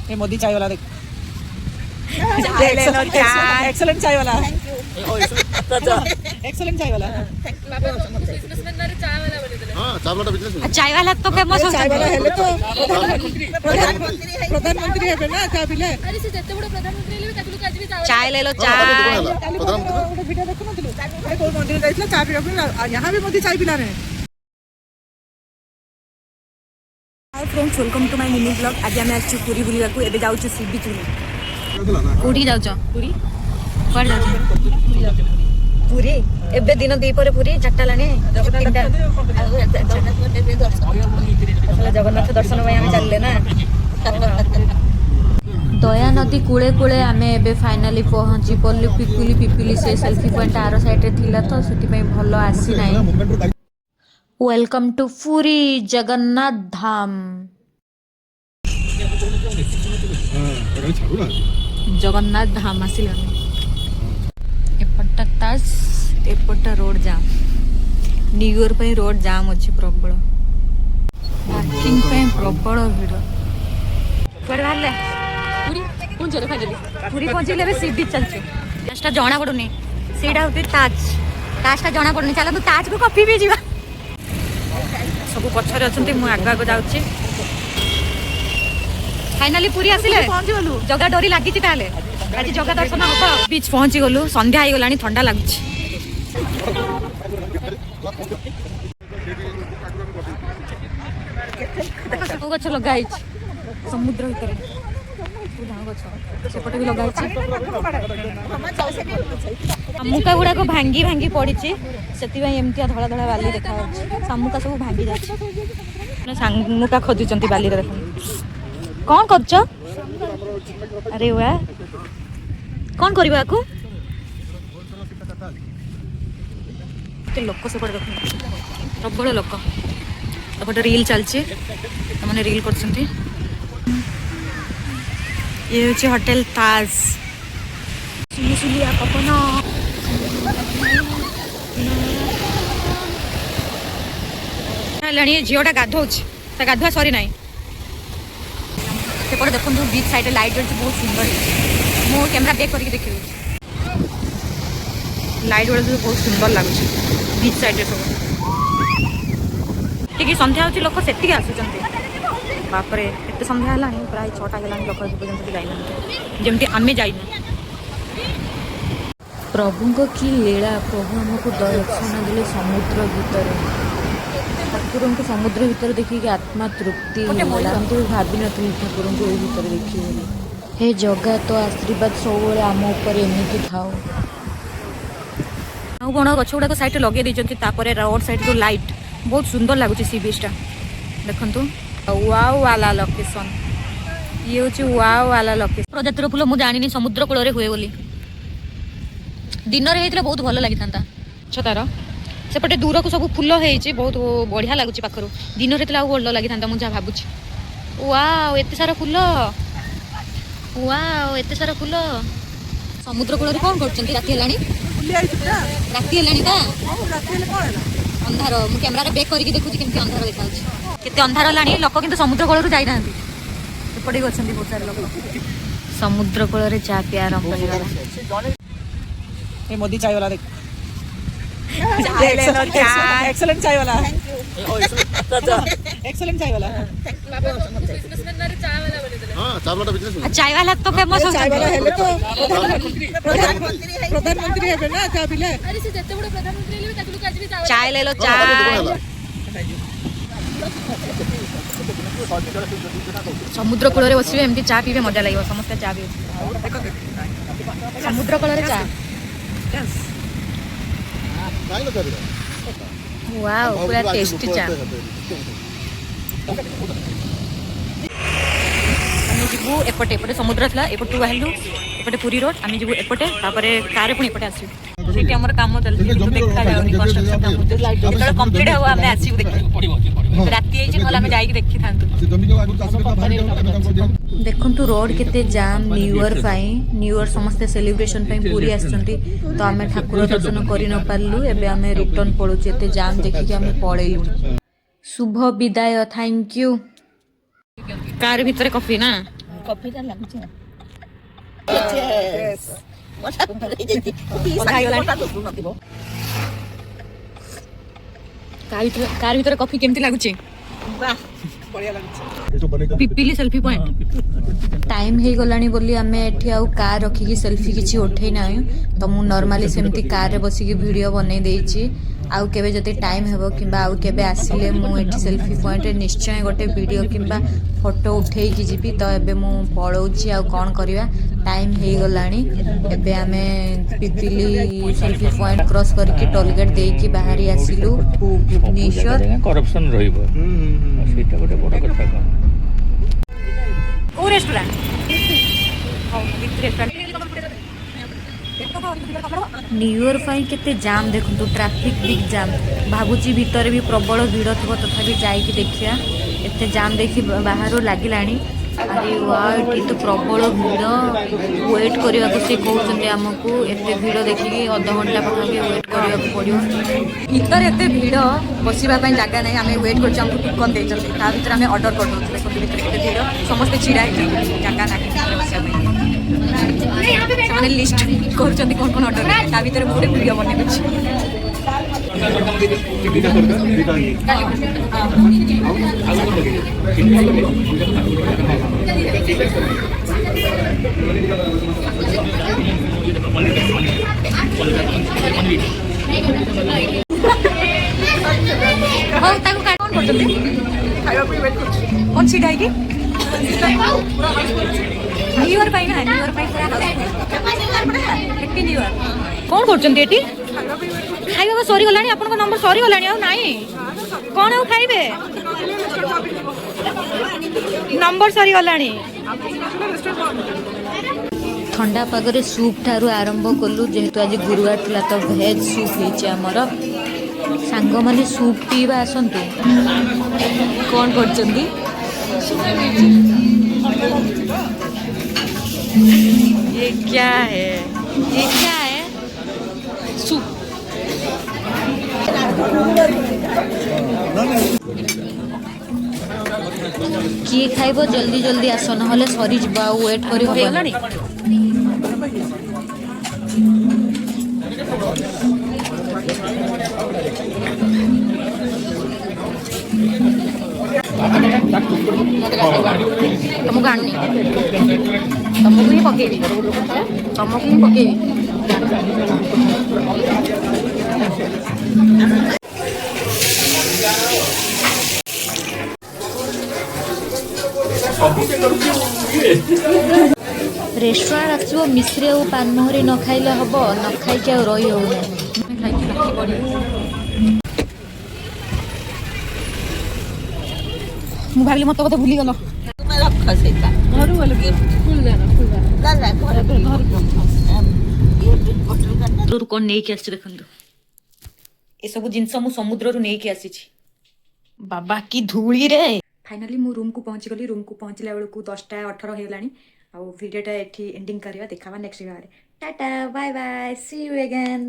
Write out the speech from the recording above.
ये मोदी चाय वाला देख, चाय ले लो चाय। एक्सेलेंट चाय वाला, एक्सेलेंट चाय वाला। चाय वाला तो फेमस हो चाय वाला हेले तो प्रधानमंत्री हेबे ना चाय पिले। अरे से जते बड़ प्रधानमंत्री हेले ताकि लोग आज भी चाय ले लो चाय। गोटे वीडियो देखु नथिलु, अरे कोन मंदिर जाइतला चाय पिया, यहां भी मोदी चाय पिला रे। Hi friends, welcome to my mini blog. आज आम आसु पुरी बुलिया को, एबे जाउछु सी बीच में। कोठी जाउछ? पुरी कोन जाउछ? पुरी एबे दिन दी पर पुरी चारटा लाने तीनटा जगन्नाथ दर्शन भाई आम चलले ना। दया नदी कूले कूले आमे एबे फाइनली पहुंची पल्लू पिपिली पिपिली से सेल्फी पॉइंट आरो साइड रे थिला तो सेति पई भलो आसी नाही। वेलकम टू पुरी जगन्नाथ धाम। जगन्नाथ धाम आसिल एपटा तास एपटा रोड जाम। न्यू ईयर पे रोड जाम अछि प्रबल, पार्किंग पे प्रबल भीड़। कुआडे बाहरले पुरी पहुंचले फाइनली। पुरी पहुंचले रे सी बीच चलछे। ताजटा जणा पडुनी, सीडा होते ताजटा जणा पडुनी। चला तू ताज को कॉफी भी जीवा। सब पछरे अछंती, मु आगा आगा जाउछि। फाइनली पुरी आसिले, पहुंची गलु। जगा डोरी लागिछि ताले आज जगा दर्शन होबो। बीच पहुंची गलु, संध्या आइ गलानी, ठंडा लागुछि। सब गछ लगा आइछि समुद्र भितर, सेपटे भी लगा आइछि। शामुका गुड़ा को भांगी भांगी पड़ी, से एमती धड़ा धड़ा बाली देखा शामुका सब भांगी जाए। शामुका खोजुंट बाली रे। कौन कर? अरे वाह, कौन करवा को लोक सेपटे देख, प्रबल लोक एपटे रील चलছে, मैंने रील कर। ये हूँ होटेल ताज। सुलिया पवन झीटा गाधोच, गाधुआ सरी ना। सेपटे देखो बीच साइड लाइट जलती, बहुत सुंदर। मो कैमरा बैक करके देखी लाइट जलती, बहुत सुंदर लगुच बीच साइड सब। टी सन्ध्या हो लोक से आसुच्च। बापरे एत सन्ध्या है, प्राय 6टा है लोक पर्यटन जाइना जमती आम जाइन। प्रभु की लीला, प्रभु आमको दर्शन देले समुद्र भितर। ठाकुर को समुद्र भितर देखिए आत्मा तृप्ति तो भावी नी ठाकुर को भितर देखिए। हे जगह तो आशीर्वाद सब आम उपर एमती थाओ। बण गछ गुड़ाक साइड लगे देते, रोड साइड जो लाइट बहुत सुंदर लगुच। सी बीचटा देखु, वाओ वाला लोकेशन। ये हूँ वाओ वाला लोकेशन। प्रजातिर फूल मुझे जानी समुद्र कूल हुए बोली। दिन में बहुत भल लगी था तार सेपटे दूर को सब फूल होती, बहुत बढ़िया लगुच पाखर। दिन में भल लगी था मुझे भावुँ। वाओ एत सारा फूल, वाओ एत सारा फूल। समुद्र कूल कौन कर राति अंधार। मु कैमरा बैक करके देखुची केमती अंधार देखा, केते अंधार लानी। लोक किंतु समुद्र कूल जाई नांती, एपटे गछंती बहुत सारे लोक। समुद्र कूल रे चा पिया आरंभ करला। ये मोदी चाय वाला देख, चाय ले लो चाय। एक्सेलेंट चाय वाला, एक्सेलेंट चाय वाला। बिजनेसमैन रे चाय वाला बोले देले। हां चाय वाला बिजनेस। चाय वाला तो फेमस हो। चाय वाला हेले तो प्रधानमंत्री हेबे ना चाय पिले। अरे से जते बड़ प्रधानमंत्री हेले ताकि लोग आज भी चाय ले लो चाय। समुद्र कूल बस एमती चा पीबे मजा लगे, समस्त चा पी। समुद्र कूल चा वाओ पूरा टेस्टी चा। जीवु एपटे एपटे समुद्र था, एपटू बाहरलु एपटे पुरी रोड। आम जीवु एपटे, कार पुणी एपटे आसू। सीट आम कम चलती देखा जाऊनी कंस्ट्रक्शन काम जो कम्प्लीट हम आम आसू देखिए। राति आम जाइए देखी था। देखु रोड केते जाम न्यू ईयर पाई। न्यू ईयर समस्ते सेलिब्रेशन पाई पूरी आसछंती, तो आम ठाकुर दर्शन करि न पारलु। एबे आम रिटर्न पड़ुचे, एते जाम देखिके आम पळेलु। शुभ विदाय, थैंक यू। कार भीतर कॉफी ना କଫିଟା ଲାଗୁଛି କାର ଭିତରେ କଫି କେମିତି ଲାଗୁଛି? ବଢିଆ ଲାଗୁଛି। Pipili selfie point. ଟାଇମ୍ ହେଇଗଲାଣି ବୋଲି ଆମେ ଏଠି ଆଉ କାର୍ ରଖିକି ସେଲ୍ଫି କିଛି ଉଠେଇ ନାହିଁ। ତ ମୁଁ ନର୍ମାଲି ସେମିତି କାର୍ରେ ବସିକି ଭିଡ଼ିଓ ବନେଇ ଦେଇଛି। ଆଉ କେବେ ଯଦି ଟାଇମ୍ ହେବ କିମ୍ବା ଆଉ କେବେ ଆସିଲେ ମୁଁ ଏଠି ସେଲ୍ଫି ପଏଣ୍ଟରେ ନିଶ୍ଚୟ ଗୋଟେ ଭିଡ଼ିଓ କିମ୍ବା ଫଟୋ ଉଠେଇକି ଯିବି। ତ ଏବେ ମୁଁ ପଳଉଛି, ଆଉ କ'ଣ କରିବା, ଟାଇମ୍ ହେଇଗଲାଣି। ଏବେ ଆମେ ପିପିଲି ସେଲ୍ଫି ପଏଣ୍ଟ କ୍ରସ୍ କରିକି ଟୋଲଗେଟ୍ ଦେଇକି ବାହାରି ଆସିଲୁ ଭୁବନେଶ୍ୱର। କରପ୍ସନ୍ ରହିବ, ସେଇଟା ଗୋଟେ ବଡ଼ କଥା। କ'ଣ କୋଉ ରେଷ୍ଟୁରାଣ୍ଟ? ନ୍ୟୁ ଇୟର ପାଇଁ କେତେ ଜାମ୍ ଦେଖନ୍ତୁ, ଟ୍ରାଫିକ୍ ବିଗ୍ ଜାମ୍। ଭାବୁଛି ଭିତରେ ବି ପ୍ରବଳ ଭିଡ଼ ଥିବ, ତଥାପି ଯାଇକି ଦେଖିବା। ଏତେ ଜାମ୍ ଦେଖି ବାହାରୁ ଲାଗିଲାଣି। ଆରେ ୱାଓ, ଏଠି ତ ପ୍ରବଳ ଭିଡ଼। ୱେଟ୍ କରିବାକୁ ସେ କହୁଛନ୍ତି ଆମକୁ। ଏତେ ଭିଡ଼ ଦେଖିକି ଅଧଘଣ୍ଟା ପାଖାପାଖି ୱେଟ୍ କରିବାକୁ ପଡ଼ିବ। ଭିତରେ ଏତେ ଭିଡ଼, ବସିବା ପାଇଁ ଜାଗା ନାହିଁ। ଆମେ ୱେଟ୍ କରୁଛୁ, ଆମକୁ ଟୋକନ୍ ଦେଇଛନ୍ତି। ତା ଭିତରେ ଆମେ ଅର୍ଡ଼ର କରିଦେଉଛୁ। ଦେଖନ୍ତୁ ଭିତରେ କେତେ ଭିଡ଼, ସମସ୍ତେ ଛିଡ଼ା ହେଇଛନ୍ତି, ଜାଗା ନାହିଁ ବସିବା ପାଇଁ। ସେମାନେ ଲିଷ୍ଟ କରୁଛନ୍ତି କ'ଣ କ'ଣ ଅର୍ଡ଼ର କରିବେ। ତା ଭିତରେ ମୁଁ ଗୋଟେ ଭିଡ଼ିଓ ବନେଇ ଦେଉଛି। ହଉ, ତାକୁ କ'ଣ କରୁଛନ୍ତି? ଖାଇବା ପାଇଁ ୱେଟ୍ କରୁଛି। କ'ଣ ଛିଡ଼ା ହେଇକି? ନ୍ୟୁ ଇୟର ପାଇଁ ନା, ନ୍ୟୁ ଇୟର ପାଇଁ ପୁରା ହ୍ୟାପି ନ୍ୟୁ ଇୟର। କ'ଣ କରୁଛନ୍ତି ଏଠି? ଖାଇବା ସରିଗଲାଣି? ଆପଣଙ୍କ ନମ୍ବର ସରିଗଲାଣି, ଆଉ ନାହିଁ? କ'ଣ ଆଉ ଖାଇବେ? ନମ୍ବର ସରିଗଲାଣି। ଥଣ୍ଡା ପାଗରେ ସୁପ୍ ଠାରୁ ଆରମ୍ଭ କଲୁ। ଯେହେତୁ ଆଜି ଗୁରୁବାର ଥିଲା ତ ଭେଜ୍ ସୁପ୍ ହେଇଛି ଆମର। ସାଙ୍ଗମାନେ ସୁପ୍ ପିଇବା ଆସନ୍ତୁ। କ'ଣ କରୁଛନ୍ତି? ये क्या है? ये क्या है? सूप। किए खाइब जल्दी जल्दी आस, नहले सरी जिबा, वेट करी होगलानी। तुमको आनी, तुमको ही पकेबी, तुमको ही पकेबी। रेस्टोरेंट आसो मिश्री और पानमोहरी न खाइले हम, न खाई रही हो। ମୁଁ ଭାବିଲି ମତେ କଥା ଭୁଲିଗଲ। କ'ଣ ନେଇକି ଆସିଛି ଦେଖନ୍ତୁ, ଏସବୁ ଜିନିଷ ମୁଁ ସମୁଦ୍ରରୁ ନେଇକି ଆସିଛି। ବାବା କି ଧୂଳିରେ। ଫାଇନାଲି ମୁଁ ରୁମ୍କୁ ପହଞ୍ଚିଗଲି। ରୁମ୍କୁ ପହଞ୍ଚିଲା ବେଳକୁ 10:18 ହେଇଗଲାଣି। ଆଉ ଭିଡ଼ିଓଟା ଏଠି ଏଣ୍ଡିଙ୍ଗ କରିବା। ଦେଖାବା ନେକ୍ସଟ ଭିଡ଼ିଓରେ। ଟାଟା, bye bye, see you again.